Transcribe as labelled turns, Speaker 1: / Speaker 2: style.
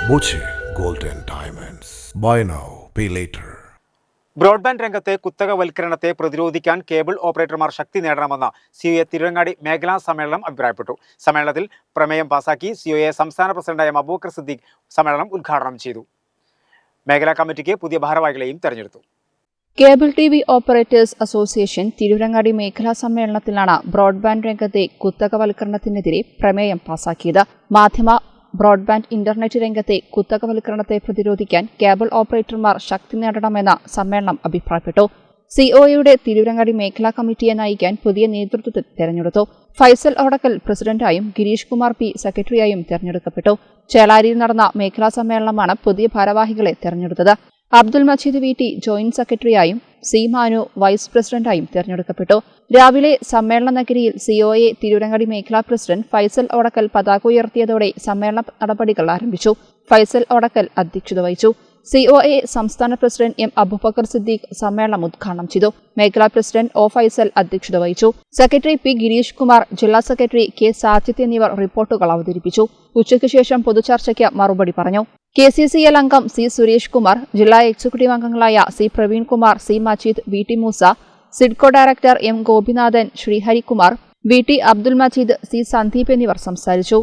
Speaker 1: Boche Golden Diamonds. Buy now, pay later.
Speaker 2: Broadband രംഗത്തെ കുത്തകവൽക്കരണത്തെ പ്രതിരോധിക്കാൻ cable ഓപ്പറേറ്റർമാർ ശക്തി നേടണമെന്ന് സിഒഎ തിരുവങ്ങാടി മേഖലാ സമ്മേളനം അഭിപ്രായപ്പെട്ടു. സമ്മേളനത്തിൽ പ്രമേയം പാസാക്കി സിഒഎ സംസ്ഥാന പ്രസിഡന്റായ അബൂബക്കർ സിദ്ദീഖ് സമ്മേളനം ഉദ്ഘാടനം ചെയ്തു. മേഖലാ കമ്മിറ്റിക്ക് പുതിയ ഭാരവാഹികളെയും തെരഞ്ഞെടുത്തു.
Speaker 3: Cable TV operators association Thiruvangadi മേഖലാ സമ്മേളനത്തിലാണ് ബ്രോഡ്ബാൻഡ് രംഗത്തെ കുത്തകവൽക്കരണത്തിനെതിരെ പ്രമേയം പാസാക്കിയത്. ബ്രോഡ്ബാൻഡ് ഇന്റർനെറ്റ് രംഗത്തെ കുത്തകവൽക്കരണത്തെ പ്രതിരോധിക്കാൻ കേബിൾ ഓപ്പറേറ്റർമാർ ശക്തി നേടണമെന്ന് സമ്മേളനം അഭിപ്രായപ്പെട്ടു. സിഒഎയുടെ തിരുവങ്ങാടി മേഖലാ കമ്മിറ്റിയെ നയിക്കാൻ പുതിയ നേതൃത്വത്തെ തെരഞ്ഞെടുത്തു. ഫൈസൽ ഓടക്കൽ പ്രസിഡന്റായും ഗിരീഷ് കുമാർ പി സെക്രട്ടറിയായും തെരഞ്ഞെടുക്കപ്പെട്ടു. ചേളാരിയിൽ നടന്ന മേഖലാ സമ്മേളനമാണ് പുതിയ ഭാരവാഹികളെ തെരഞ്ഞെടുത്തത്. Abdul Majeed V T joint സെക്രട്ടറിയായും സി മാനു വൈസ് പ്രസിഡന്റായും തെരഞ്ഞെടുക്കപ്പെട്ടു. രാവിലെ സമ്മേളന നഗരിയിൽ സിഒഎ തിരുവങ്ങാടി മേഖലാ പ്രസിഡന്റ് ഫൈസൽ ഓടക്കൽ പതാക ഉയർത്തിയതോടെ സമ്മേളന നടപടികൾ ആരംഭിച്ചു. ഫൈസൽ ഓടക്കൽ അധ്യക്ഷത വഹിച്ചു. സിഒഎ സംസ്ഥാന പ്രസിഡന്റ് എം അബൂബക്കർ സിദ്ദീഖ് സമ്മേളനം ഉദ്ഘാടനം ചെയ്തു. മേഖലാ പ്രസിഡന്റ് ഒ ഫൈസൽ അധ്യക്ഷത വഹിച്ചു. സെക്രട്ടറി പി ഗിരീഷ് കുമാർ, ജില്ലാ സെക്രട്ടറി കെ സാജിദ് എന്നിവർ റിപ്പോർട്ടുകൾ അവതരിപ്പിച്ചു. ഉച്ചയ്ക്ക് ശേഷം പൊതുചർച്ചയ്ക്ക് മറുപടി പറഞ്ഞു. KCCL അംഗം സി സുരേഷ് കുമാർ, ജില്ലാ എക്സിക്യൂട്ടീവ് അംഗങ്ങളായ C Praveen Kumar, C Majeed, V T Moosa, Sidco director M Gopinathan, Sreeharikumar, V T Abdul Majeed, C Sandeep എന്നിവർ സംസാരിച്ചു.